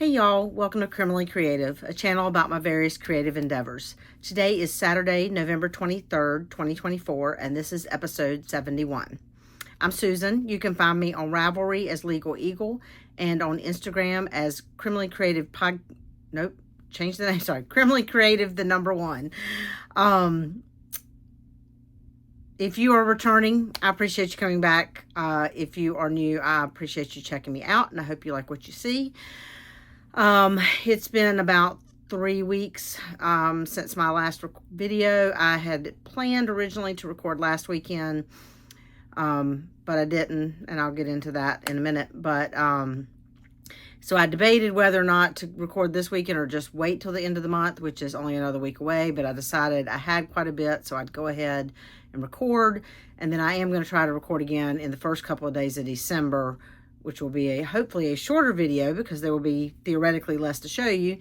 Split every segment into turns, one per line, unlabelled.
Hey y'all, welcome to Criminally Creative, a channel about my various creative endeavors. Today is Saturday, November 23rd, 2024, and this is episode 71. I'm Susan. You can find me on Ravelry as Legal Eagle and on Instagram as Criminally Creative Criminally Creative, the number one. If you are returning, I appreciate you coming back. If you are new, I appreciate you checking me out, and I hope you like what you see. It's been about 3 weeks since my last video. I had planned originally to record last weekend, but I didn't, and I'll get into that in a minute. But so I debated whether or not to record this weekend or just wait till the end of the month, which is only another week away. But I decided I had quite a bit, so I'd go ahead and record. And then I am going to try to record again in the first couple of days of December, which will be hopefully a shorter video because there will be theoretically less to show you,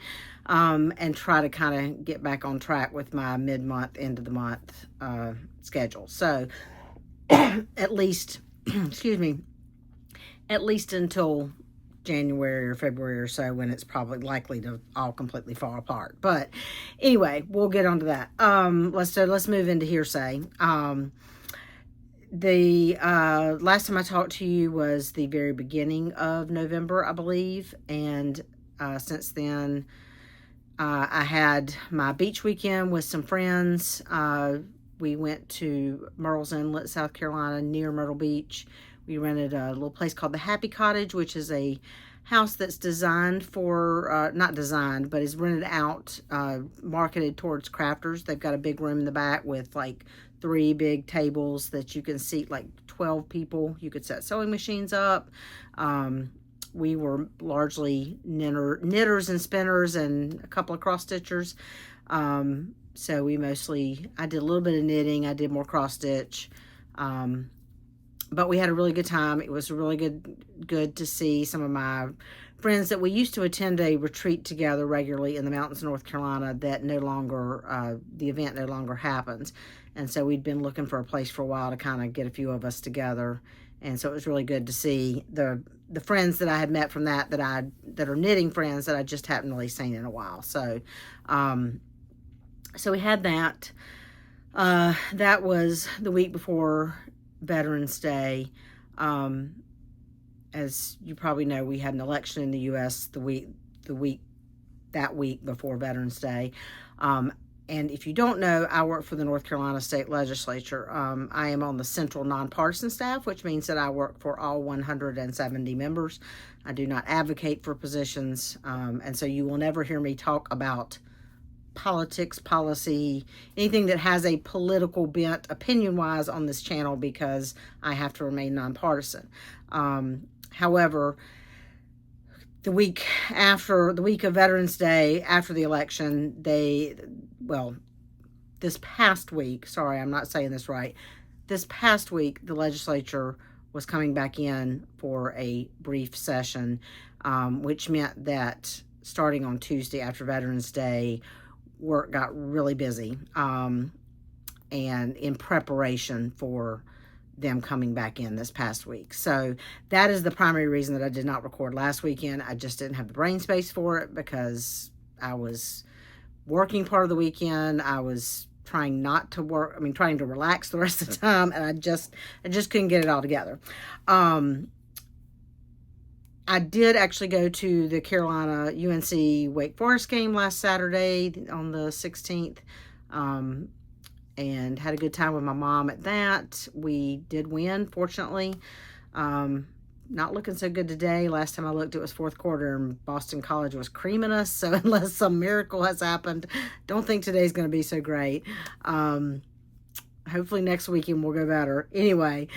and try to kind of get back on track with my mid-month, end of the month schedule. So at least, excuse me, at least until January or February or so, when it's probably likely to all completely fall apart. But anyway, we'll get onto that. Let's move into hearsay. The last time I talked to you was the very beginning of November, I believe, and since then I had my beach weekend with some friends. We went to Myrtle's Inlet, South Carolina, near Myrtle Beach. We rented a little place called the Happy Cottage, which is a house that's designed for, not designed, but is rented out, marketed towards crafters. They've got a big room in the back with like 3 big tables that you can seat like 12 people. You could set sewing machines up. We were largely knitters and spinners and a couple of cross stitchers. So I did a little bit of knitting. I did more cross stitch. But we had a really good time. It was really good to see some of my friends that we used to attend a retreat together regularly in the mountains of North Carolina that no longer, the event no longer happens. And so we'd been looking for a place for a while to kind of get a few of us together. And so it was really good to see the friends that I had met from that are knitting friends that I just hadn't really seen in a while. So, so we had that. That was the week before Veterans Day. As you probably know, we had an election in the U.S. that week before Veterans Day. And if you don't know, I work for the North Carolina State Legislature. I am on the central nonpartisan staff, which means that I work for all 170 members. I do not advocate for positions, and so you will never hear me talk about politics, policy, anything that has a political bent opinion-wise on this channel, because I have to remain nonpartisan. However, the week of Veterans Day, after the election, this past week, sorry, I'm not saying this right, this past week, the legislature was coming back in for a brief session, which meant that starting on Tuesday after Veterans Day, work got really busy, and in preparation for them coming back in this past week. So that is the primary reason that I did not record last weekend. I just didn't have the brain space for it because I was working part of the weekend. I was trying not to work, trying to relax the rest of the time, and I just couldn't get it all together. I did actually go to the Carolina UNC Wake Forest game last Saturday on the 16th, and had a good time with my mom at that. We did win, fortunately. Not looking so good today. Last time I looked, it was fourth quarter, and Boston College was creaming us, so unless some miracle has happened, don't think today's going to be so great. Hopefully next weekend will go better. Anyway,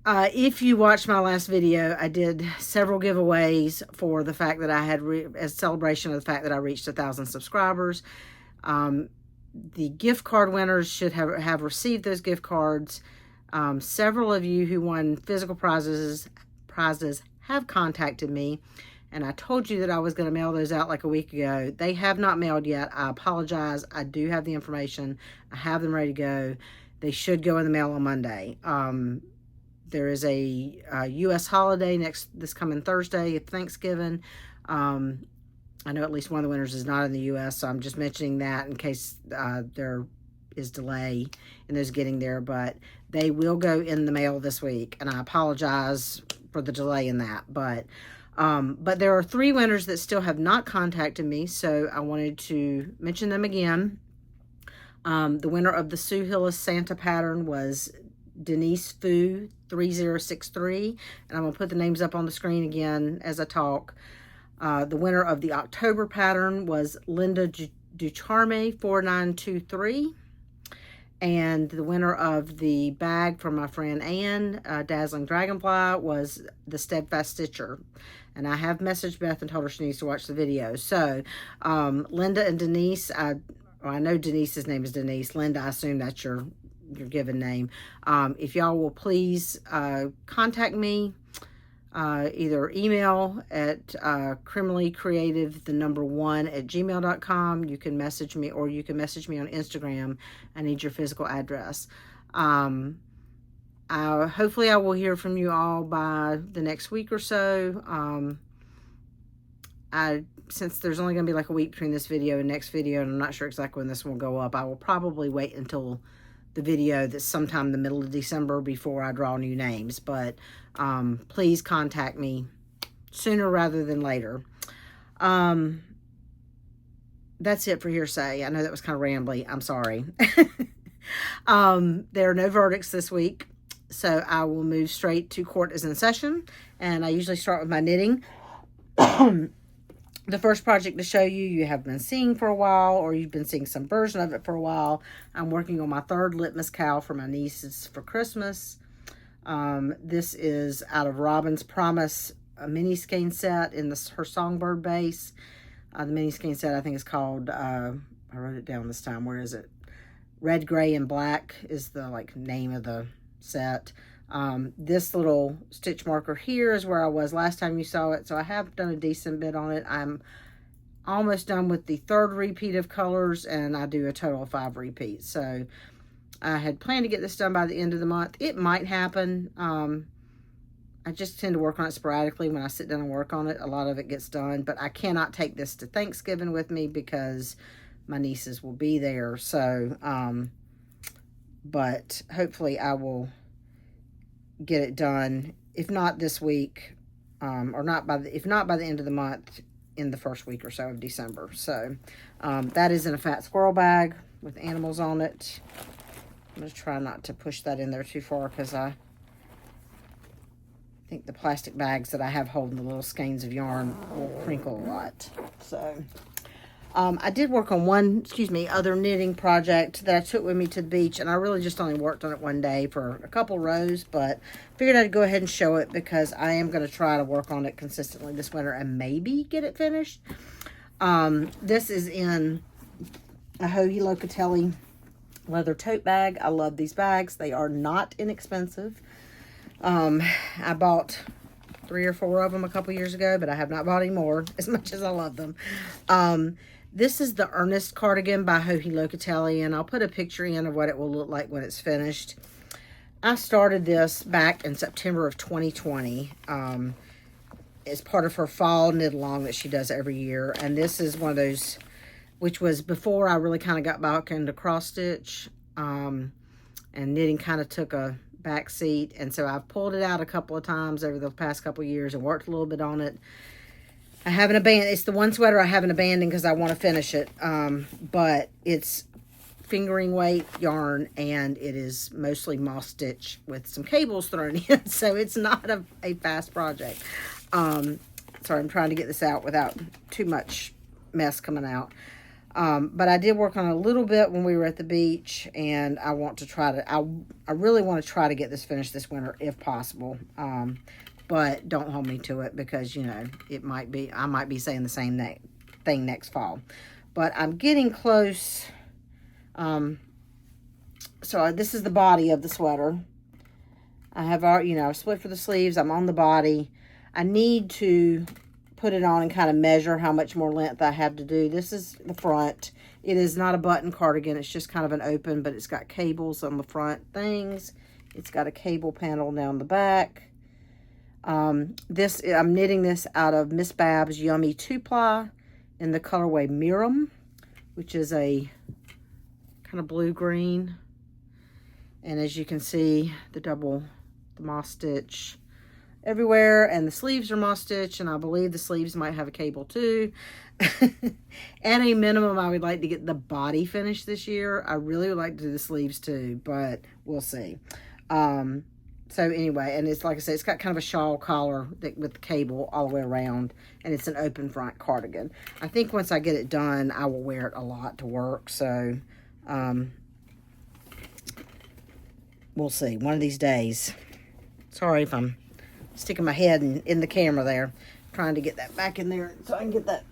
if you watched my last video, I did several giveaways for the fact that I had, as celebration of the fact that I reached 1,000 subscribers. The gift card winners should have received those gift cards. Several of you who won physical prizes have contacted me, and I told you that I was going to mail those out like a week ago. They have not mailed yet. I apologize. I do have the information. I have them ready to go. They should go in the mail on Monday. There is a U.S. holiday this coming Thursday, Thanksgiving. I know at least one of the winners is not in the U.S., so I'm just mentioning that in case there is delay in those getting there. But they will go in the mail this week, and I apologize for the delay in that. But there are 3 winners that still have not contacted me, so I wanted to mention them again. The winner of the Sue Hillis Santa pattern was Denise Fu 3063, and I'm going to put the names up on the screen again as I talk. The winner of the October pattern was Linda Ducharme 4923. And the winner of the bag from my friend Ann, Dazzling Dragonfly, was the Steadfast Stitcher. And I have messaged Beth and told her she needs to watch the video. So, Linda and Denise, I know Denise's name is Denise. Linda, I assume that's your given name. If y'all will please contact me, either email at criminallycreative1@gmail.com. You can message me, or you can message me on Instagram. I need your physical address. Hopefully I will hear from you all by the next week or so. Since there's only going to be like a week between this video and next video, and I'm not sure exactly when this one will go up, I will probably wait until the video that's sometime in the middle of December before I draw new names. But please contact me sooner rather than later. That's it for hearsay. I know that was kind of rambly. I'm sorry. There are no verdicts this week, so I will move straight to court is in session, and I usually start with my knitting. The first project to show you have been seeing for a while, or you've been seeing some version of it for a while. I'm working on my 3rd Litmus Cow for my nieces for Christmas. This is out of Robin's Promise, a mini skein set in her Songbird base. The mini skein set I think is called, I wrote it down this time, where is it? Red, Gray, and Black is the name of the set. This little stitch marker here is where I was last time you saw it, so I have done a decent bit on it. I'm almost done with the 3rd repeat of colors, and I do a total of 5 repeats. So I had planned to get this done by the end of the month. It might happen. I just tend to work on it sporadically. When I sit down and work on it, a lot of it gets done, but I cannot take this to Thanksgiving with me because my nieces will be there. So but hopefully I will get it done, if not this week, or if not by the end of the month, in the first week or so of December. So that is in a fat squirrel bag with animals on it. I'm going to try not to push that in there too far, because I think the plastic bags that I have holding the little skeins of yarn will crinkle a lot. So I did work on one, other knitting project that I took with me to the beach, and I really just only worked on it one day for a couple rows, but figured I'd go ahead and show it because I am going to try to work on it consistently this winter and maybe get it finished. This is in a Hilo leather tote bag. I love these bags. They are not inexpensive. I bought 3 or 4 of them a couple years ago, but I have not bought any more, as much as I love them. This is the Earnest cardigan by Hilo, and I'll put a picture in of what it will look like when it's finished. I started this back in September of 2020 as part of her fall knit along that she does every year, and this is one of those, which was before I really kind of got back into cross stitch, and knitting kind of took a back seat, and so I've pulled it out a couple of times over the past couple of years and worked a little bit on it. I haven't abandoned. It's the one sweater I haven't abandoned because I want to finish it. But it's fingering weight yarn, and it is mostly moss stitch with some cables thrown in. So it's not a fast project. Sorry, I'm trying to get this out without too much mess coming out. But I did work on it a little bit when we were at the beach, and I want to try to, I really want to try to get this finished this winter if possible. But don't hold me to it, because, it might be, I might be saying the same thing next fall. But I'm getting close. So this is the body of the sweater. I have, I've split for the sleeves. I'm on the body. I need to put it on and kind of measure how much more length I have to do. This is the front. It is not a button cardigan. It's just kind of an open, but it's got cables on the front things. It's got a cable panel down the back. I'm knitting this out of Miss Bab's Yummy 2-ply in the colorway Miram, which is a kind of blue-green. And as you can see, the moss stitch everywhere, and the sleeves are moss stitch, and I believe the sleeves might have a cable too. At a minimum, I would like to get the body finished this year. I really would like to do the sleeves too, but we'll see. So anyway, and it's like I said, it's got kind of a shawl collar with the cable all the way around, and it's an open front cardigan. I think once I get it done, I will wear it a lot to work. So we'll see. One of these days. Sorry if I'm sticking my head in the camera there, trying to get that back in there so I can get that,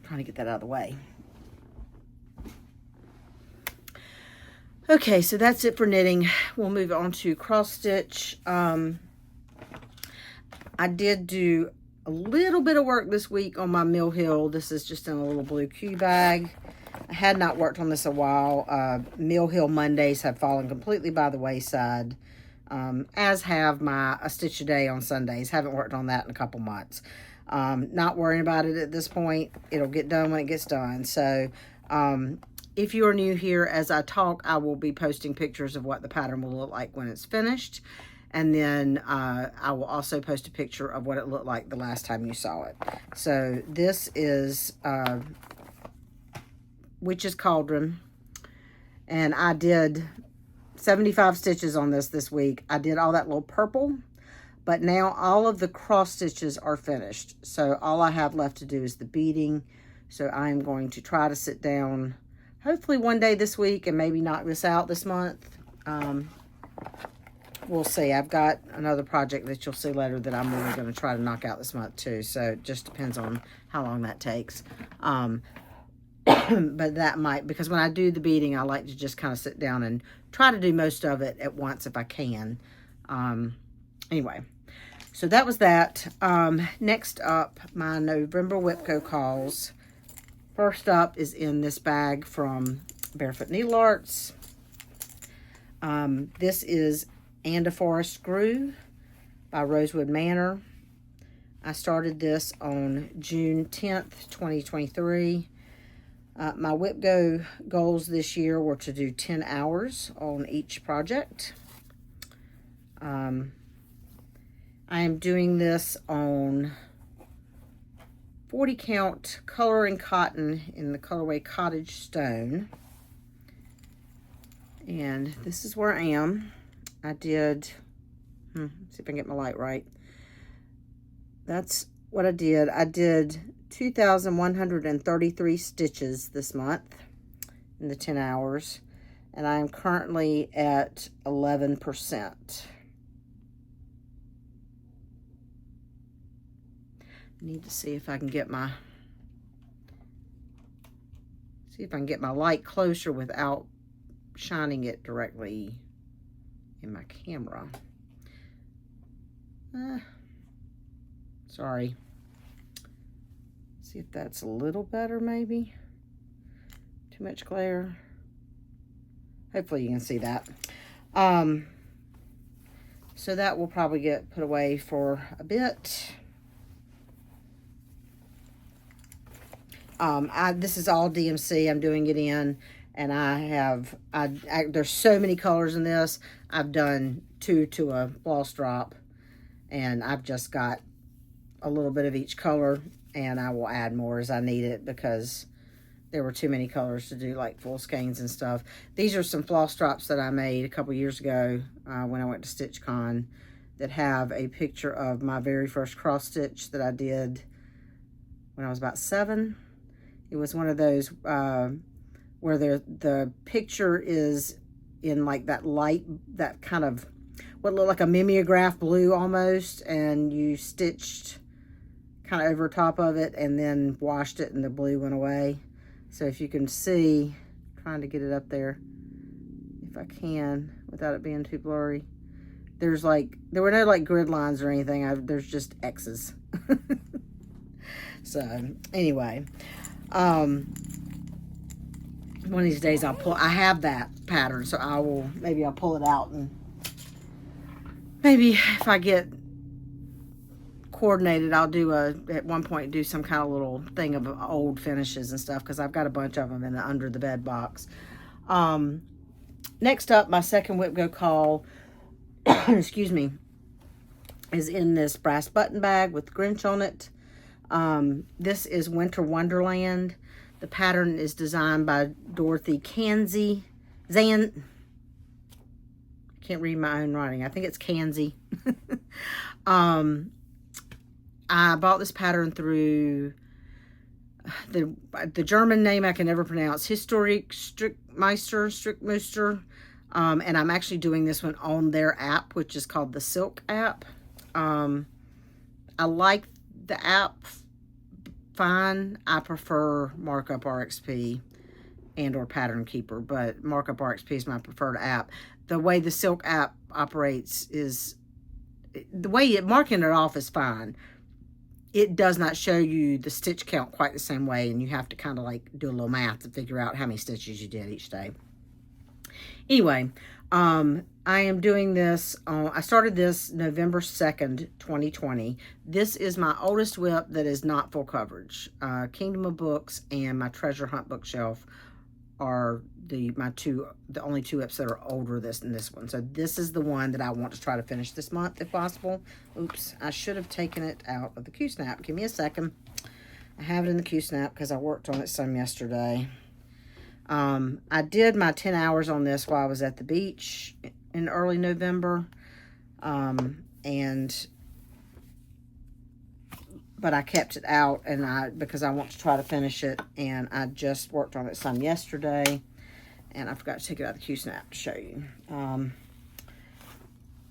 trying to get that out of the way. Okay, so that's it for knitting. We'll move on to cross stitch. I did do a little bit of work this week on my Mill Hill. This is just in a little blue Q bag. I had not worked on this a while. Mill Hill Mondays have fallen completely by the wayside, as have my A Stitch a Day on Sundays. Haven't worked on that in a couple months. Not worrying about it at this point. It'll get done when it gets done. So if you are new here, as I talk, I will be posting pictures of what the pattern will look like when it's finished. And then I will also post a picture of what it looked like the last time you saw it. So this is Witch's Cauldron, and I did 75 stitches on this week. I did all that little purple, but now all of the cross stitches are finished. So all I have left to do is the beading. So I'm going to try to sit down hopefully one day this week and maybe knock this out this month. We'll see. I've got another project that you'll see later that I'm really going to try to knock out this month too. So it just depends on how long that takes. But that might, because when I do the beading, I like to just kind of sit down and try to do most of it at once if I can. Anyway, so that was that. Next up, my November Whipco calls. First up is in this bag from Barefoot Needle Arts. This is And a Forest Grew by Rosewood Manor. I started this on June 10th, 2023. My WhipGo goals this year were to do 10 hours on each project. I am doing this on 40 count coloring cotton in the colorway Cottage Stone. And this is where I am. I did, see if I can get my light right. That's what I did. I did 2,133 stitches this month in the 10 hours, and I am currently at 11%. I need to see if I can get my light closer without shining it directly in my camera. Sorry. See if that's a little better, maybe. Too much glare. Hopefully you can see that. So that will probably get put away for a bit. This is all DMC. I'm doing it in, and there's so many colors in this. I've done 2 to a floss drop, and I've just got a little bit of each color, and I will add more as I need it because there were too many colors to do like full skeins and stuff. These are some floss drops that I made a couple years ago when I went to StitchCon that have a picture of my very first cross stitch that I did when I was about 7. It was one of those where the picture is in like that light, that kind of what looked like a mimeograph blue almost, and you stitched kind of over top of it and then washed it and the blue went away. So if you can see, trying to get it up there if I can without it being too blurry. There were no like grid lines or anything. There's just X's. So anyway, one of these days I have that pattern, so maybe I'll pull it out, and maybe if I get coordinated. I'll do at one point do some kind of little thing of old finishes and stuff, because I've got a bunch of them in the under the bed box. Next up, my second whip go call, excuse me, is in this brass button bag with Grinch on it. This is Winter Wonderland. The pattern is designed by Dorothy Kanzi. I can't read my own writing. I think it's Kanzi. I bought this pattern through the German name I can never pronounce, Historic Strickmeister, and I'm actually doing this one on their app, which is called the Silk app. I like the app fine. I prefer Markup RXP and or Pattern Keeper, but Markup RXP is my preferred app. The way the Silk app operates is, the way it marking it off is fine. It does not show you the stitch count quite the same way, and you have to kind of like do a little math to figure out how many stitches you did each day. Anyway, I am doing this, I started this November 2nd, 2020. This is my oldest whip that is not full coverage. Kingdom of Books and my Treasure Hunt bookshelf are the only two whips that are older than this one. So this is the one that I want to try to finish this month if possible. Oops, I should have taken it out of the Q-snap. Give me a second. I have it in the Q-snap because I worked on it some yesterday. I did my 10 hours on this while I was at the beach in early November. But I kept it out because I want to try to finish it, and I just worked on it some yesterday, and I forgot to take it out of the Q-snap to show you.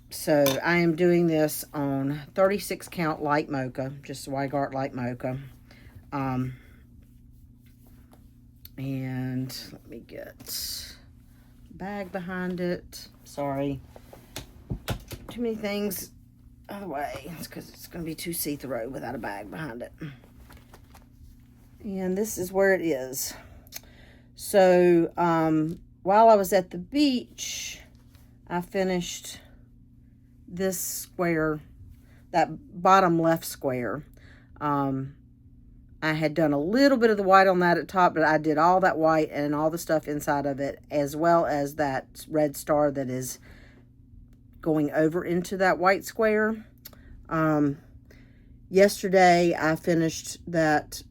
So I am doing this on 36 count light mocha, just Weigart light mocha. And let me get bag behind it. Sorry, too many things out of the way. It's because it's going to be too see-through without a bag behind it. And this is where it is. So while I was at the beach, I finished this square, that bottom left square. I had done a little bit of the white on that at top, but I did all that white and all the stuff inside of it, as well as that red star that is going over into that white square. Yesterday I finished that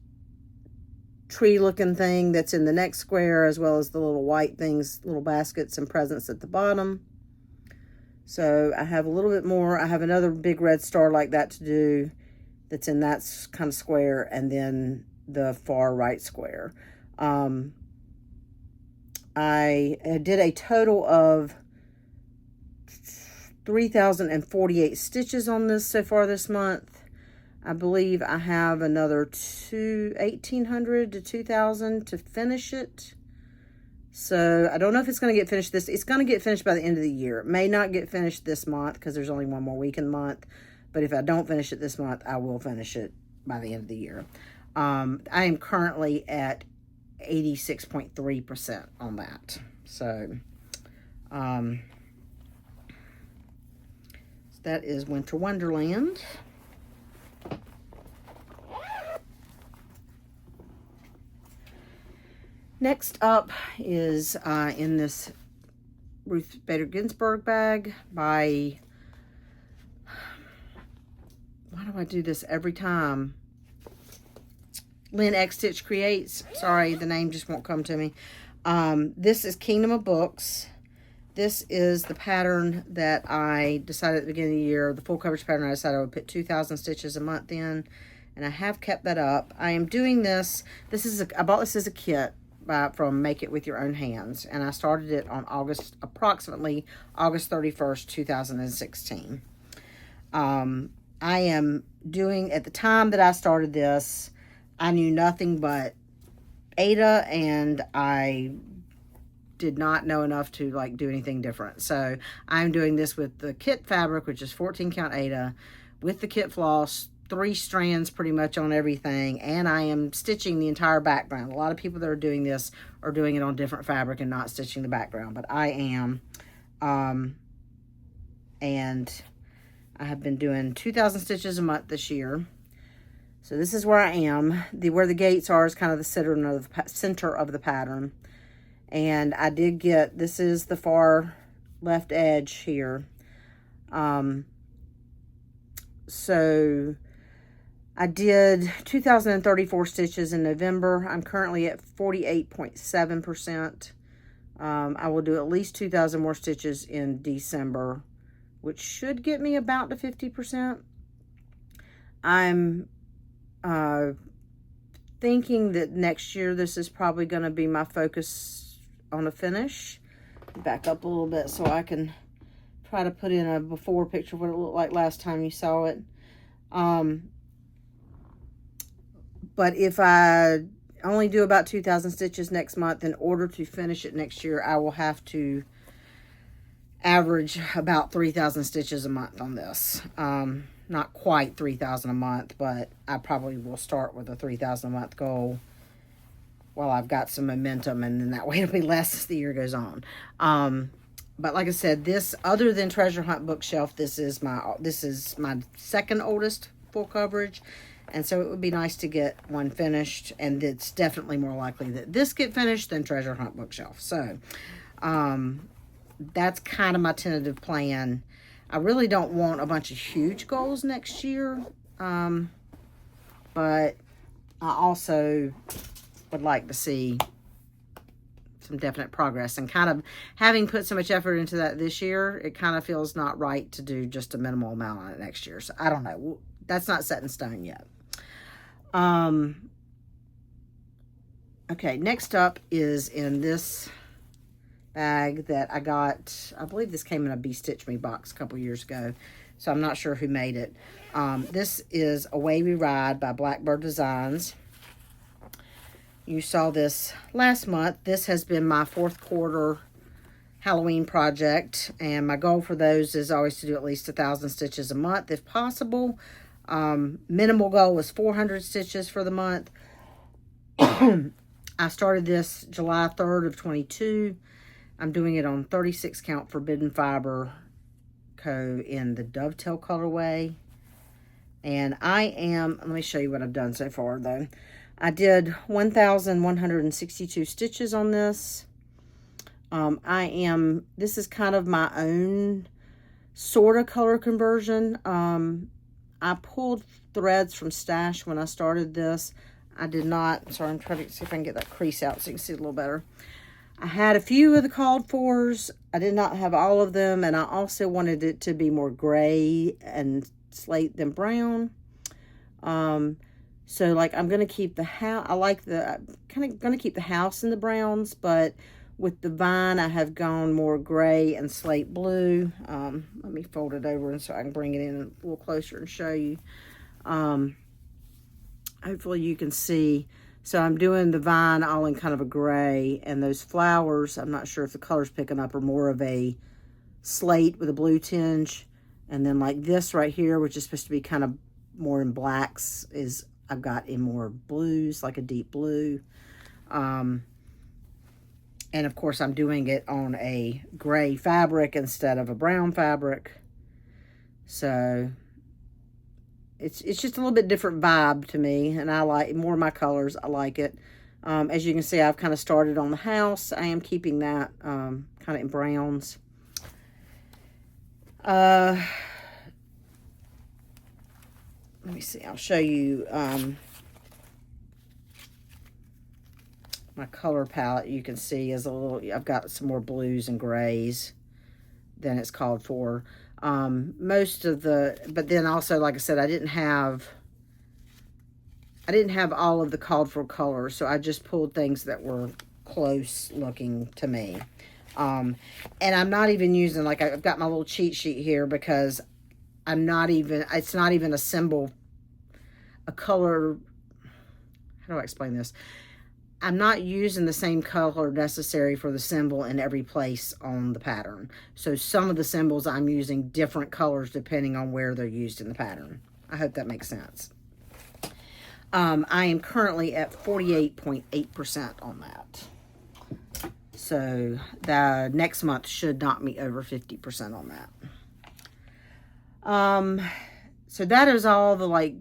tree looking thing that's in the next square, as well as the little white things, little baskets and presents at the bottom. So I have a little bit more. I have another big red star like that to do, that's in that kind of square, and then the far right square. I did a total of 3,048 stitches on this so far this month. I believe I have another 1,800 to 2,000 to finish it. So I don't know if it's going to get finished it's going to get finished by the end of the year. It may not get finished this month because there's only one more week in the month. But if I don't finish it this month, I will finish it by the end of the year. I am currently at 86.3% on that. So that is Winter Wonderland. Next up is in this Ruth Bader Ginsburg bag by... Why do I do this every time? Lynn X Stitch Creates. Sorry, the name just won't come to me. This is Kingdom of Books. This is the pattern that I decided at the beginning of the year, the full coverage pattern I decided I would put 2,000 stitches a month in, and I have kept that up. I am doing this. I bought this as a kit from Make It With Your Own Hands, and I started it on approximately August 31st, 2016. I am doing, at the time that I started this, I knew nothing but Aida, and I did not know enough to like do anything different. So I'm doing this with the kit fabric, which is 14 count Aida, with the kit floss, 3 strands pretty much on everything, and I am stitching the entire background. A lot of people that are doing this are doing it on different fabric and not stitching the background, but I am. And I have been doing 2,000 stitches a month this year. So this is where I am. Where the gates are is kind of the center of the pattern. And I did get, this is the far left edge here. So I did 2,034 stitches in November. I'm currently at 48.7%. I will do at least 2,000 more stitches in December, which should get me about to 50%. I'm thinking that next year this is probably going to be my focus on a finish. Back up a little bit so I can try to put in a before picture of what it looked like last time you saw it. But if I only do about 2,000 stitches next month, in order to finish it next year, I will have to average about 3,000 stitches a month on this. Not quite 3,000 a month, but I probably will start with a 3,000 a month goal while I've got some momentum, and then that way it'll be less as the year goes on. But like I said, this, other than Treasure Hunt Bookshelf, this is my second oldest full coverage, and so it would be nice to get one finished, and it's definitely more likely that this get finished than Treasure Hunt Bookshelf. So that's kind of my tentative plan. I really don't want a bunch of huge goals next year, but I also would like to see some definite progress, and kind of having put so much effort into that this year, it kind of feels not right to do just a minimal amount on it next year. So I don't know. That's not set in stone yet. Okay, next up is in this bag that I got. I believe this came in a Be Stitch Me box a couple years ago, so I'm not sure who made it. This is a Wavy Ride by Blackbird Designs. You saw this last month. This has been my fourth quarter Halloween project, and my goal for those is always to do at least 1,000 stitches a month if possible. Minimal goal was 400 stitches for the month. I started this July 3rd of 22. I'm doing it on 36 count Forbidden Fiber Co. in the Dovetail colorway. And let me show you what I've done so far though. I did 1,162 stitches on this. This is kind of my own sort of color conversion. I pulled threads from Stash when I started this. I did not, sorry, I'm trying to see if I can get that crease out so you can see it a little better. I had a few of the called fors. I did not have all of them, and I also wanted it to be more gray and slate than brown. So like I'm gonna keep the house. Kind of gonna keep the house in the browns, but with the vine I have gone more gray and slate blue. Let me fold it over and so I can bring it in a little closer and show you. Hopefully you can see. So I'm doing the vine all in kind of a gray, and those flowers, I'm not sure if the color's picking up, are more of a slate with a blue tinge. And then like this right here, which is supposed to be kind of more in blacks, I've got in more blues, like a deep blue. And of course I'm doing it on a gray fabric instead of a brown fabric. So it's just a little bit different vibe to me, and I like more of my colors. I like it. As you can see, I've kind of started on the house. I am keeping that kind of in browns. Let me see. I'll show you my color palette. You can see is a little. I've got some more blues and grays than it's called for. But then also, like I said, I didn't have all of the called for colors, so I just pulled things that were close looking to me. And I'm not even using, like, I've got my little cheat sheet here because it's not even a symbol, a color. How do I explain this? I'm not using the same color necessary for the symbol in every place on the pattern. So some of the symbols I'm using different colors depending on where they're used in the pattern. I hope that makes sense. I am currently at 48.8% on that. So the next month should knock me over 50% on that. So that is all the like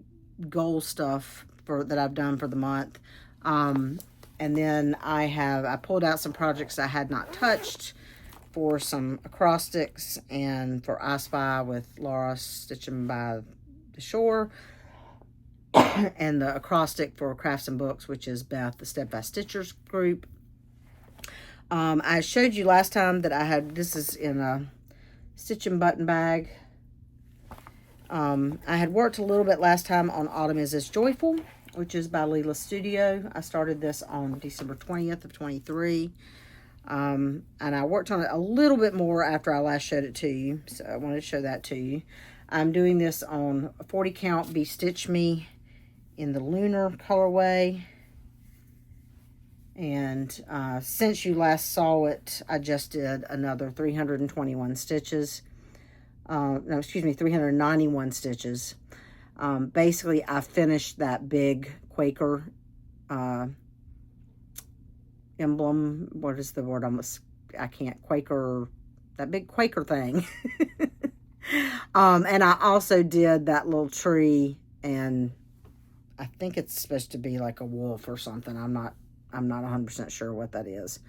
goal stuff that I've done for the month. And then I pulled out some projects I had not touched for some acrostics and for I Spy with Laura Stitching by the Shore, and the acrostic for Crafts and Books, which is Beth, the Step by Stitchers group. I showed you last time that this is in a stitching button bag. I had worked a little bit last time on Autumn Is This Joyful, which is by Leela Studio. I started this on December 20th of 23. And I worked on it a little bit more after I last showed it to you, so I wanted to show that to you. I'm doing this on a 40 count Be Stitch Me in the Lunar colorway. And since you last saw it, I just did another 321 stitches. No, excuse me, 391 stitches. Basically, I finished that big Quaker emblem. What is the word? I can't. Quaker, that big Quaker thing. And I also did that little tree, and I think it's supposed to be like a wolf or something. I'm not 100% sure what that is.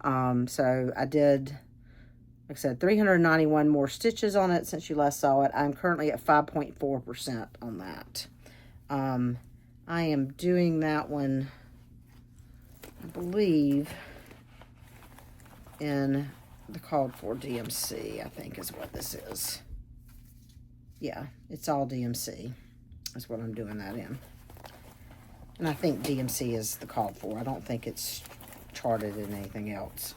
So I did, like I said, 391 more stitches on it since you last saw it. I'm currently at 5.4% on that. I am doing that one, I believe, in the called for DMC, I think is what this is. Yeah, it's all DMC. That's what I'm doing that in. And I think DMC is the called for. I don't think it's charted in anything else.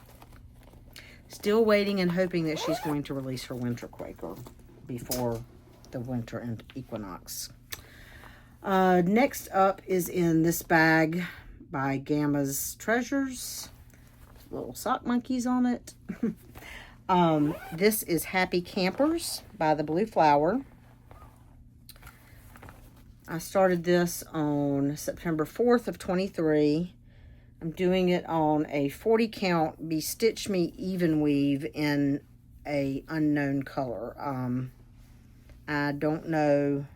Still waiting and hoping that she's going to release her winter Quaker before the winter equinox. Next up is in this bag by Gamma's Treasures. Little sock monkeys on it. This is Happy Campers by the Blue Flower. I started this on September 4th of 23. I'm doing it on a 40 count Be Stitch Me Even Weave in a unknown color. I don't know.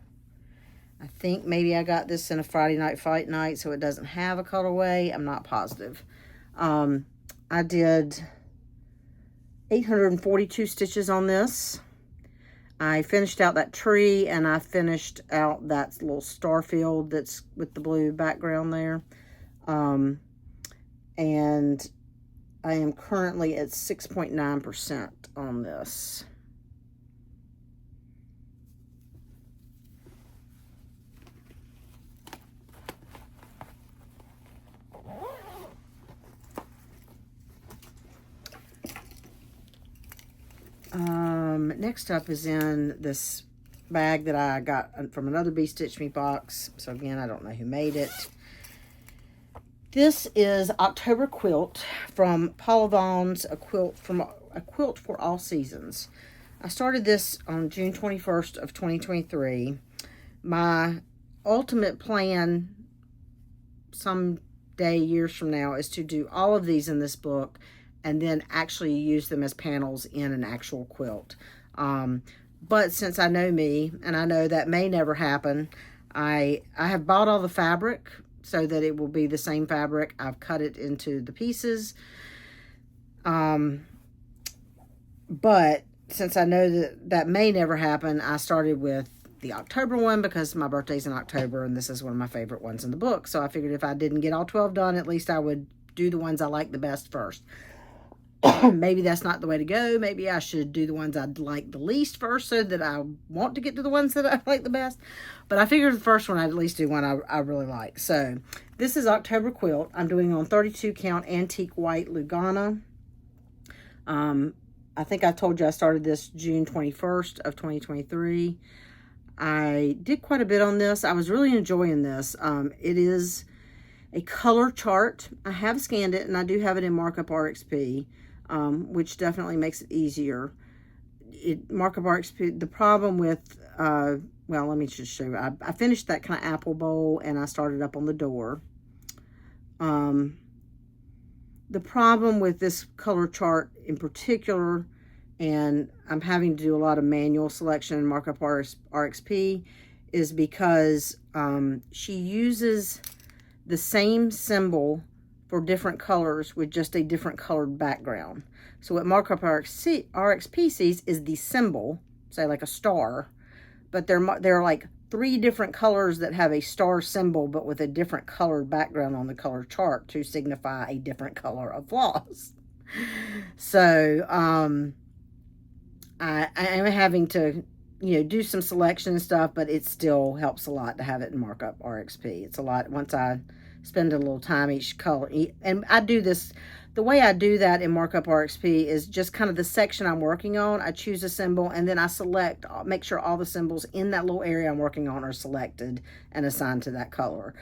I think maybe I got this in a Friday Night Fight Night, so it doesn't have a colorway. I'm not positive. I did 842 stitches on this. I finished out that tree, and I finished out that little star field that's with the blue background there. And I am currently at 6.9% on this. Next up is in this bag that I got from another Be Stitch Me box. So again, I don't know who made it. This is October Quilt from Paula Vaughn's A Quilt for All Seasons. I started this on June 21st of 2023. My ultimate plan someday, years from now, is to do all of these in this book and then actually use them as panels in an actual quilt. But since I know me, and I know that may never happen, I have bought all the fabric so that it will be the same fabric. I've cut it into the pieces. But since I know that may never happen, I started with the October one because my birthday's in October, and this is one of my favorite ones in the book. So I figured if I didn't get all 12 done, at least I would do the ones I like the best first. Maybe that's not the way to go. Maybe I should do the ones I'd like the least first so that I want to get to the ones that I like the best. But I figured the first one I'd at least do one I really like. So this is October Quilt. I'm doing on 32 count antique white Lugana. I think I told you I started this June 21st of 2023. I did quite a bit on this. I was really enjoying this. It is a color chart. I have scanned it, and I do have it in Markup RXP. Which definitely makes it easier. Markup RXP, the problem with, well, let me just show you. I finished that kind of apple bowl, and I started up on the door. The problem with this color chart in particular and I'm having to do a lot of manual selection in Markup RXP, is because she uses the same symbol for different colors with just a different colored background. So what Markup RXP sees is the symbol, say like a star, but there are like 3 different colors that have a star symbol but with a different colored background on the color chart to signify a different color of floss. So I am having to, do some selection and stuff, but it still helps a lot to have it in Markup RXP. It's a lot once I spend a little time each color. And I do this, the way I do that in Markup RXP is just kind of the section I'm working on. I choose a symbol and then I select, make sure all the symbols in that little area I'm working on are selected and assigned to that color.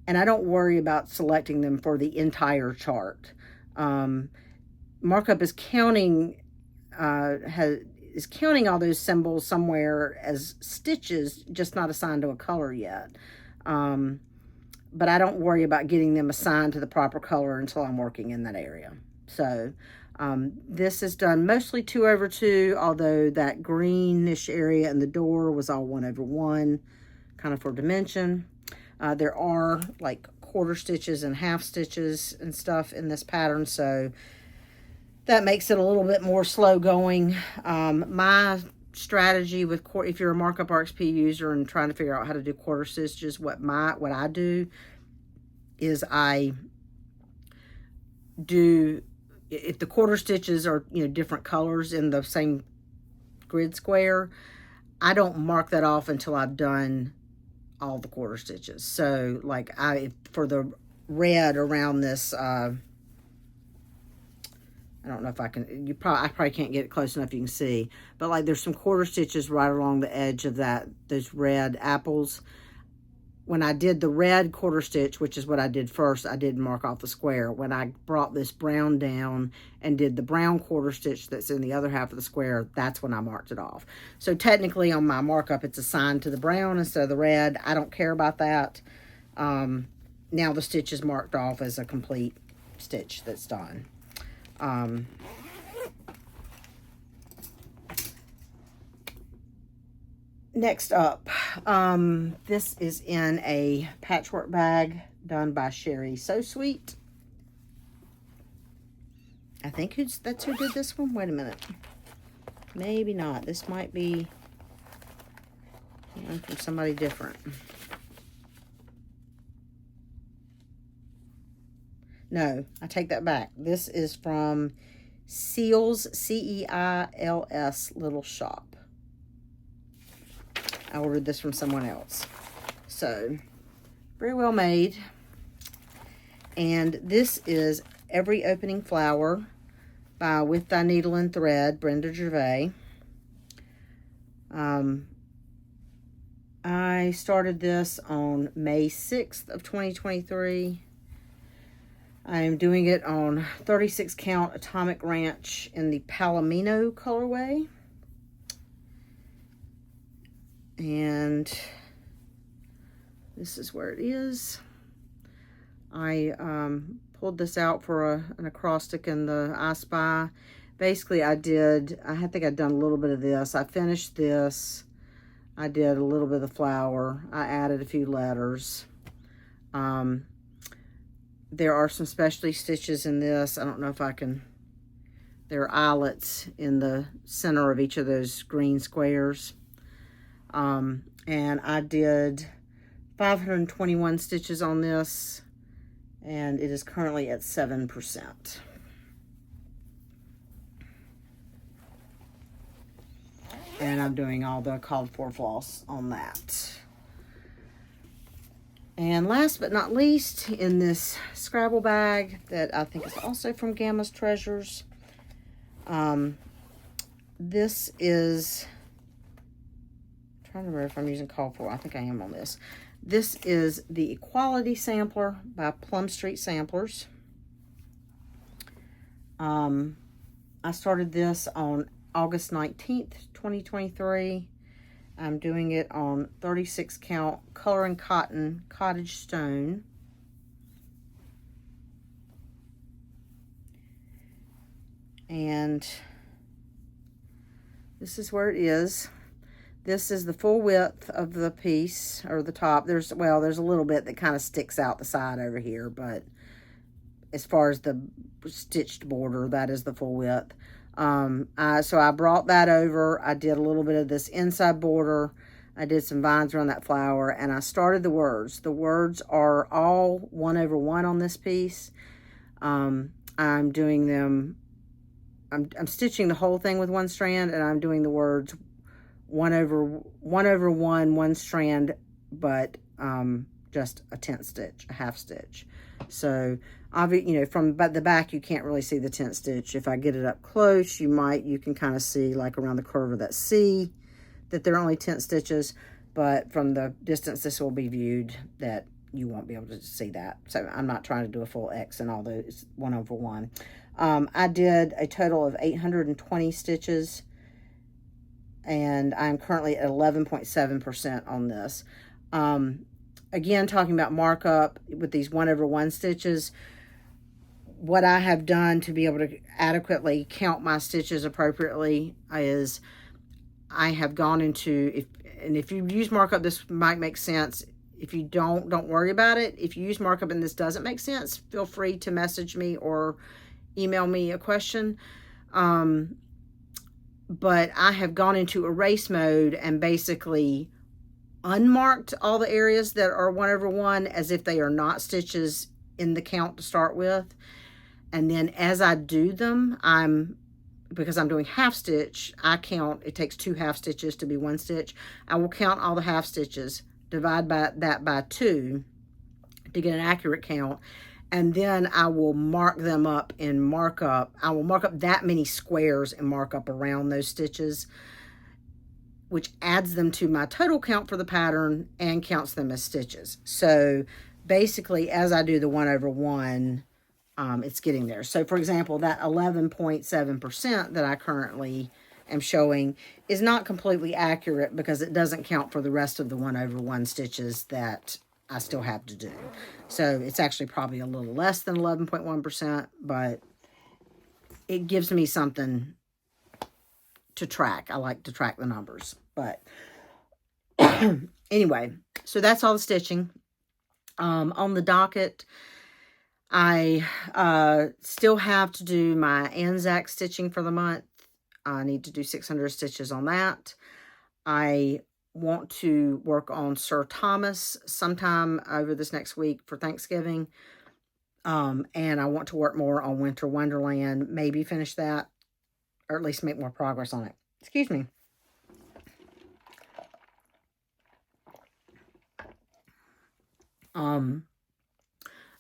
And I don't worry about selecting them for the entire chart. Markup is counting, is counting all those symbols somewhere as stitches, just not assigned to a color yet. But I don't worry about getting them assigned to the proper color until I'm working in that area. So this is done mostly 2/2, although that greenish area in the door was all 1/1, kind of for dimension. There are like quarter stitches and half stitches and stuff in this pattern, so that makes it a little bit more slow going. My strategy with if you're a Markup RXP user and trying to figure out how to do quarter stitches, what I do is I do, if the quarter stitches are different colors in the same grid square, I don't mark that off until I've done all the quarter stitches. So like for the red around this, I don't know if I can, I probably can't get it close enough you can see, but like there's some quarter stitches right along the edge of those red apples. When I did the red quarter stitch, which is what I did first, I did mark off the square. When I brought this brown down and did the brown quarter stitch that's in the other half of the square, that's when I marked it off. So technically on my markup, it's assigned to the brown instead of the red. I don't care about that. Now the stitch is marked off as a complete stitch that's done. Next up, this is in a patchwork bag done by Sherry So Sweet. I think that's who did this one. Wait a minute. Maybe not. This might be one from somebody different. No, I take that back. This is from Seals, C-E-I-L-S, Little Shop. I ordered this from someone else. So, very well made. And this is Every Opening Flower by With Thy Needle and Thread, Brenda Gervais. I started this on May 6th of 2023. I am doing it on 36 count Atomic Ranch in the Palomino colorway. And this is where it is. I pulled this out for an acrostic in the I Spy. Basically, I think I'd done a little bit of this. I finished this. I did a little bit of the flower. I added a few letters. There are some specialty stitches in this. I don't know if I can. There are eyelets in the center of each of those green squares. And I did 521 stitches on this, and it is currently at 7%. And I'm doing all the called for floss on that. And last but not least, in this Scrabble bag that I think is also from Gamma's Treasures, this is, I'm trying to remember if I'm using called for. I think I am on this. This is the Equality Sampler by Plum Street Samplers. I started this on August 19th, 2023. I'm doing it on 36 count Color and Cotton Cottage Stone. And this is where it is. This is the full width of the piece, or the top. There's a little bit that kind of sticks out the side over here, but as far as the stitched border, that is the full width. So I brought that over. I did a little bit of this inside border. I did some vines around that flower, and I started the words. The words are all 1/1 on this piece. I'm doing them, I'm stitching the whole thing with one strand, and I'm doing the words 1/1, one strand, but just a 10th stitch, a half stitch. So from the back you can't really see the 10th stitch. If I get it up close, you can kind of see, like around the curve of that C, that there are only 10 stitches, but from the distance this will be viewed that you won't be able to see that. So I'm not trying to do a full X and all those 1/1. I did a total of 820 stitches, and I'm currently at 11.7% on this. Again, talking about markup with these 1/1 stitches, what I have done to be able to adequately count my stitches appropriately is I have gone into, if you use markup, this might make sense. If you don't worry about it. If you use markup and this doesn't make sense, feel free to message me or email me a question. But I have gone into erase mode and basically unmarked all the areas that are 1/1 as if they are not stitches in the count to start with. And then as I do them, because I'm doing half stitch, I count, it takes 2 half stitches to be 1 stitch. I will count all the half stitches, divide that by 2 to get an accurate count, and then I will mark them up in markup. I will mark up that many squares and markup around those stitches, which adds them to my total count for the pattern and counts them as stitches. So basically, as I do the 1/1, it's getting there. So for example, that 11.7% that I currently am showing is not completely accurate because it doesn't count for the rest of the 1/1 stitches that I still have to do. So it's actually probably a little less than 11.1%, but it gives me something to track. I like to track the numbers. But anyway, so that's all the stitching. On the docket, I still have to do my Anzac stitching for the month. I need to do 600 stitches on that. I want to work on Sir Thomas sometime over this next week for Thanksgiving. And I want to work more on Winter Wonderland, maybe finish that, or at least make more progress on it. Excuse me.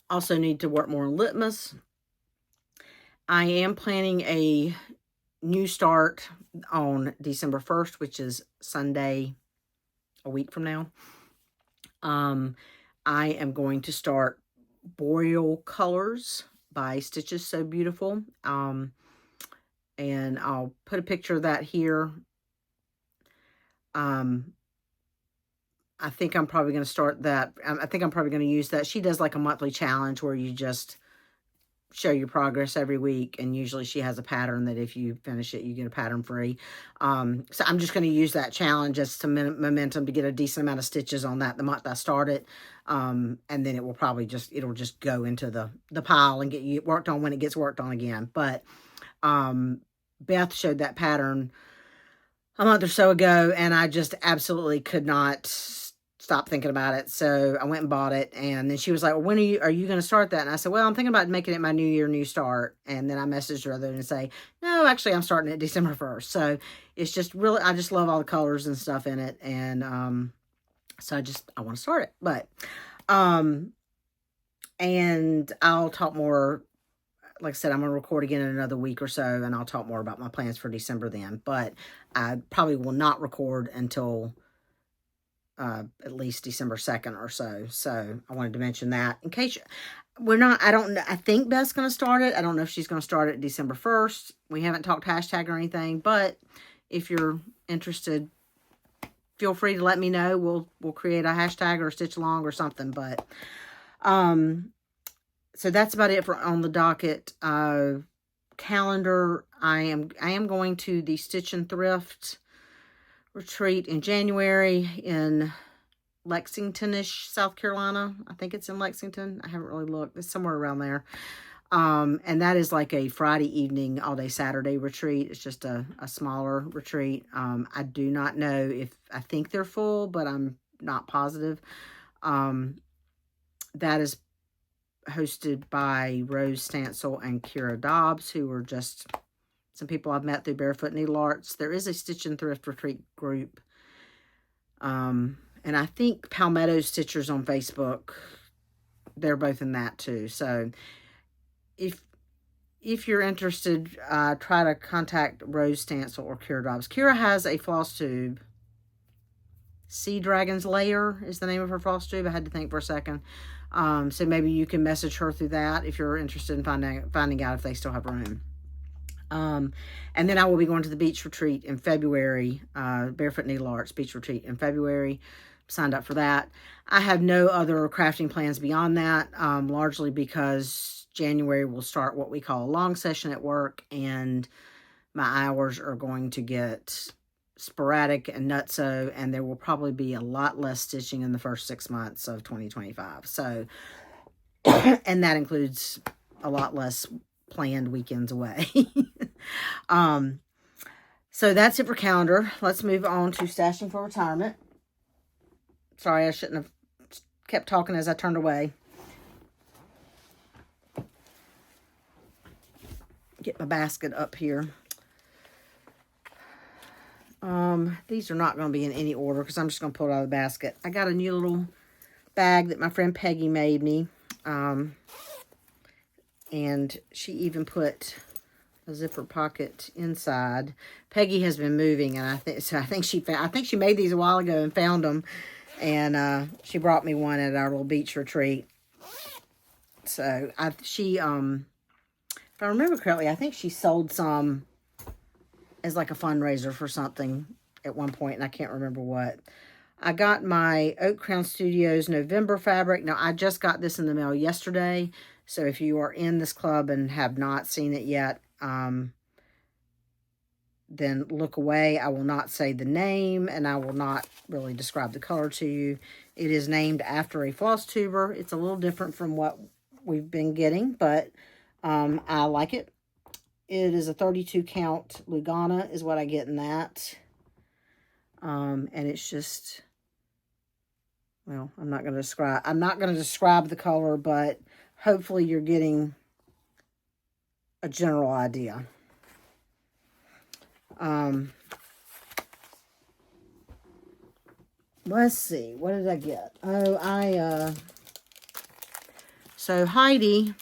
Also need to work more on Litmus. I am planning a new start on December 1st, which is Sunday, a week from now. I am going to start Boreal Colors by Stitches So Beautiful. And I'll put a picture of that here. I think I'm probably going to start that. I think I'm probably going to use that. She does like a monthly challenge where you just show your progress every week. And usually she has a pattern that if you finish it, you get a pattern free. So I'm just going to use that challenge as some momentum to get a decent amount of stitches on that the month I start it. And then it will probably it'll just go into the pile and get worked on when it gets worked on again. But Beth showed that pattern a month or so ago, and I just absolutely could not stop thinking about it. So I went and bought it, and then she was like, well, when are you going to start that? And I said, well, I'm thinking about making it my New Year, New Start. And then I messaged her and say, no, actually, I'm starting it December 1st. So it's just really, I just love all the colors and stuff in it. And so I want to start it. But, and I'll talk more. Like I said, I'm going to record again in another week or so, and I'll talk more about my plans for December then. But I probably will not record until at least December 2nd or so. So I wanted to mention that in case I think Beth's going to start it. I don't know if she's going to start it December 1st. We haven't talked hashtag or anything, but if you're interested, feel free to let me know. We'll create a hashtag or a stitch along or something. But so that's about it on the docket. calendar, I am going to the Stitch and Thrift retreat in January in Lexington-ish, South Carolina. I think it's in Lexington. I haven't really looked. It's somewhere around there. And that is like a Friday evening, all day Saturday retreat. It's just a smaller retreat. I do not know if, I think they're full, but I'm not positive. That is hosted by Rose Stansel and Kira Dobbs, who are just some people I've met through Barefoot Needle Arts. There is a Stitch and Thrift retreat group. And I think Palmetto Stitchers on Facebook, they're both in that too. So if you're interested, try to contact Rose Stansel or Kira Dobbs. Kira has a floss tube. Sea Dragon's Lair is the name of her floss tube. I had to think for a second. So maybe you can message her through that if you're interested in finding out if they still have room. And then I will be going to the beach retreat in February, Barefoot Needle Arts beach retreat in February. Signed up for that. I have no other crafting plans beyond that, largely because January will start what we call a long session at work, and my hours are going to get sporadic and nutso, and there will probably be a lot less stitching in the first 6 months of 2025. So, and that includes a lot less planned weekends away. So that's it for calendar. Let's move on to stashing for retirement. Sorry, I shouldn't have kept talking as I turned away. Get my basket up here. These are not going to be in any order because I'm just going to pull it out of the basket. I got a new little bag that my friend Peggy made me. And she even put a zipper pocket inside. Peggy has been moving, and I think she made these a while ago and found them, and she brought me one at our little beach retreat. So if I remember correctly, I think she sold some as like a fundraiser for something at one point, and I can't remember what. I got my Oak Crown Studios November fabric. Now, I just got this in the mail yesterday, so if you are in this club and have not seen it yet, then look away. I will not say the name, and I will not really describe the color to you. It is named after a floss tuber. It's a little different from what we've been getting, but I like it. It is a 32 count Lugana is what I get in that. And it's just, well, I'm not going to describe the color, but hopefully you're getting a general idea. Let's see, what did I get? Oh, so Heidi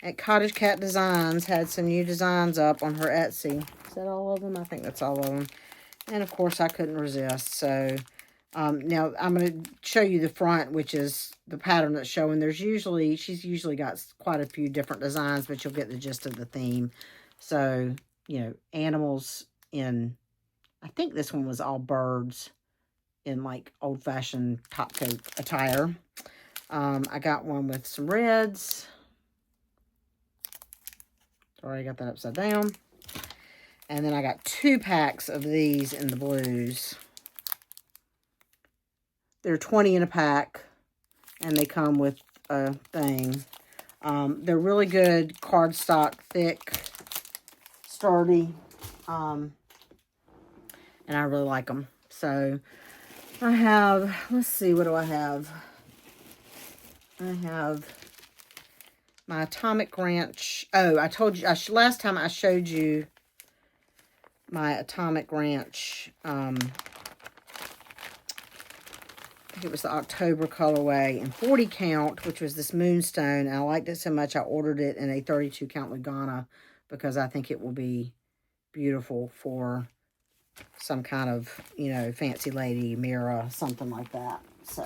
at Cottage Cat Designs had some new designs up on her Etsy. Is that all of them? I think that's all of them. And of course I couldn't resist. So now I'm going to show you the front, which is the pattern that's showing. She's usually got quite a few different designs, but you'll get the gist of the theme. So, animals in, I think this one was all birds in like old-fashioned topcoat attire. I got one with some reds. Sorry, I got that upside down. And then I got 2 packs of these in the blues. They're 20 in a pack, and they come with a thing. They're really good, cardstock, thick, sturdy, and I really like them. So I have, let's see, what do I have? I have my Atomic Ranch. Oh, I told you, last time I showed you my Atomic Ranch, I think it was the October colorway in 40 count, which was this Moonstone. And I liked it so much, I ordered it in a 32 count Lugana because I think it will be beautiful for some kind of, fancy lady, Mira, something like that. So,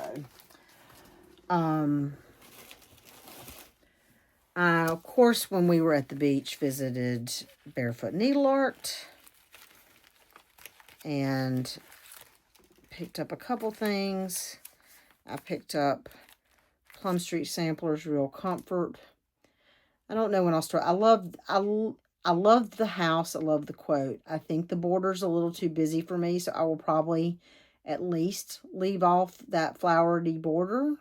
of course, when we were at the beach, visited Barefoot Needle Art and picked up a couple things. I picked up Plum Street Samplers Real Comfort. I don't know when I'll start. I love the house. I love the quote. I think the border's a little too busy for me, so I will probably at least leave off that flowery border.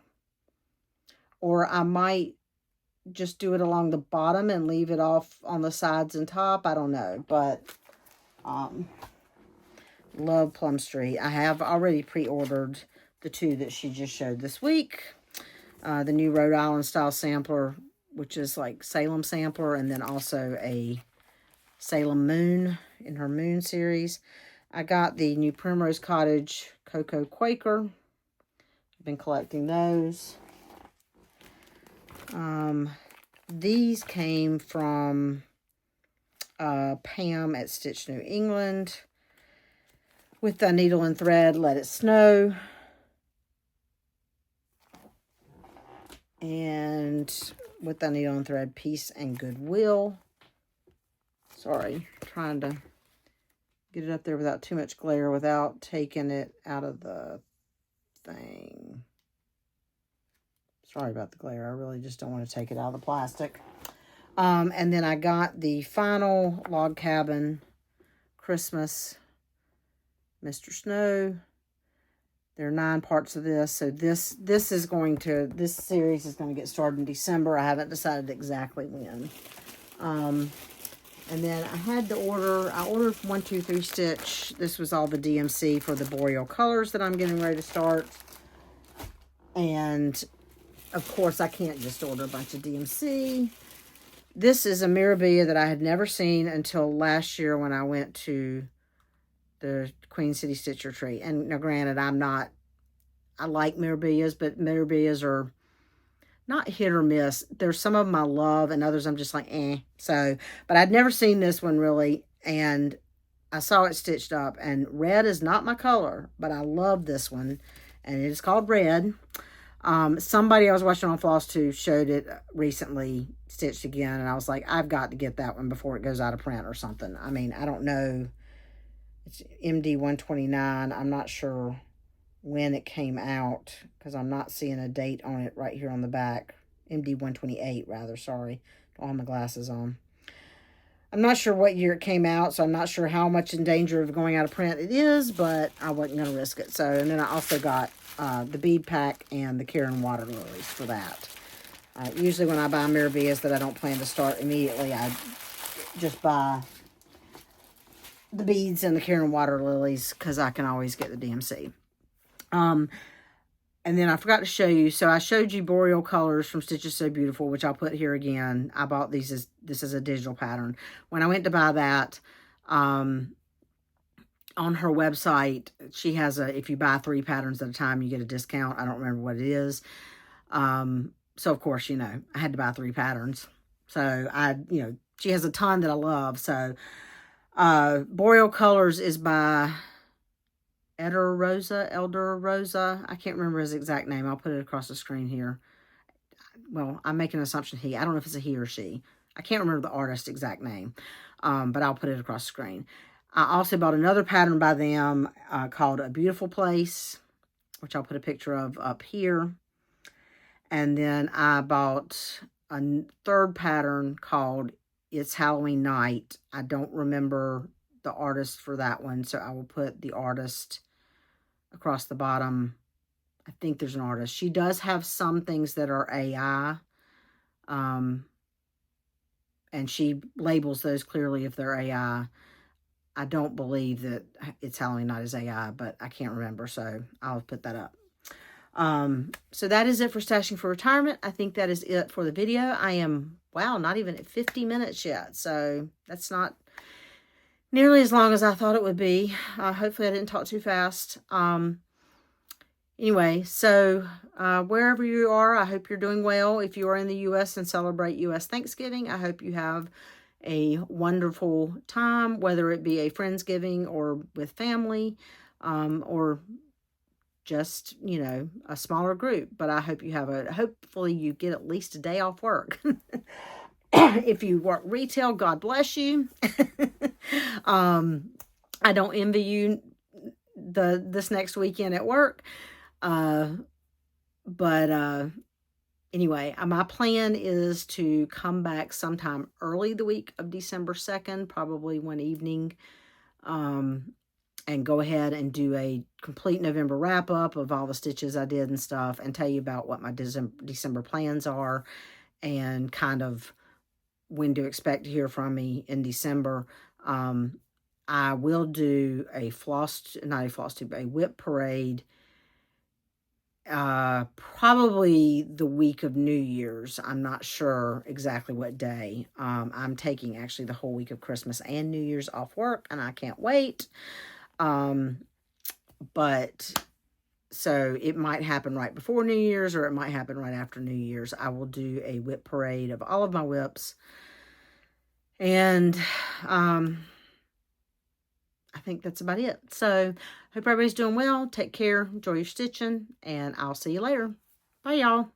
Or I might just do it along the bottom and leave it off on the sides and top. I don't know, but love Plum Street. I have already pre-ordered the 2 that she just showed this week. The new Rhode Island style sampler, which is like Salem sampler, and then also a Salem Moon in her Moon series. I got the new Primrose Cottage Cocoa Quaker. I've been collecting those. These came from Pam at Stitch New England with the Needle and Thread Let It Snow. And with the Needle and Thread Peace and Goodwill. Sorry, trying to get it up there without too much glare, without taking it out of the thing. Sorry about the glare. I really just don't want to take it out of the plastic. And then I got the final Log Cabin Christmas Mr. Snow. There are 9 parts of this. So this series is going to get started in December. I haven't decided exactly when. And then I had to order, I ordered 1, 2, 3 Stitch. This was all the DMC for the Boreal colors that I'm getting ready to start. And of course, I can't just order a bunch of DMC. This is a Mirabilia that I had never seen until last year when I went to the Queen City Stitch Retreat. And now granted, I like Mirabilias, but Mirabilias are not hit or miss. There's some of them I love and others I'm just like, eh. So, but I'd never seen this one really. And I saw it stitched up, and red is not my color, but I love this one. And it is called Red. Somebody I was watching on Floss 2 showed it recently stitched again. And I was like, I've got to get that one before it goes out of print or something. I mean, I don't know. It's MD 129. I'm not sure when it came out because I'm not seeing a date on it right here on the back. MD 128 rather, sorry. Don't have my glasses on. I'm not sure what year it came out, so I'm not sure how much in danger of going out of print it is, but I wasn't going to risk it. So, and then I also got the bead pack and the Karen water lilies for that. Usually when I buy Mirabilias that I don't plan to start immediately, I just buy the beads and the Karen water lilies because I can always get the DMC. And then I forgot to show you. So I showed you Boreal colors from Stitches So Beautiful, which I'll put here again. I bought these this is a digital pattern. When I went to buy that, on her website, she has if you buy 3 patterns at a time, you get a discount. I don't remember what it is. So of course, I had to buy 3 patterns. So she has a ton that I love. So, Boreal Colors is by Elder Rosa. I can't remember his exact name. I'll put it across the screen here. Well, I'm making an assumption he. I don't know if it's a he or she. I can't remember the artist's exact name. But I'll put it across the screen. I also bought another pattern by them called A Beautiful Place, which I'll put a picture of up here. And then I bought a 3rd pattern called It's Halloween Night. I don't remember the artist for that one, so I will put the artist across the bottom. I think there's an artist. She does have some things that are AI, and she labels those clearly if they're AI. I don't believe that It's Halloween Night is AI, but I can't remember, so I'll put that up. So that is it for Stashing for Retirement. I think that is it for the video. I am, wow, not even at 50 minutes yet, so that's not nearly as long as I thought it would be. Hopefully I didn't talk too fast. Anyway, so wherever you are, I hope you're doing well. If you are in the U.S. and celebrate U.S. Thanksgiving, I hope you have a wonderful time, whether it be a Friendsgiving or with family, or just, a smaller group. But I hope you have hopefully you get at least a day off work. If you work retail, God bless you. I don't envy you this next weekend at work. But anyway, my plan is to come back sometime early the week of December 2nd, probably one evening, and go ahead and do a complete November wrap up of all the stitches I did and stuff, and tell you about what my December plans are, and kind of when to expect to hear from me in December. I will do a not a floss tube, a whip parade, probably the week of New Year's. I'm not sure exactly what day. I'm taking actually the whole week of Christmas and New Year's off work, and I can't wait. But so it might happen right before New Year's, or it might happen right after New Year's. I will do a whip parade of all of my whips. And I think that's about it. So, hope everybody's doing well. Take care. Enjoy your stitching. And I'll see you later. Bye, y'all.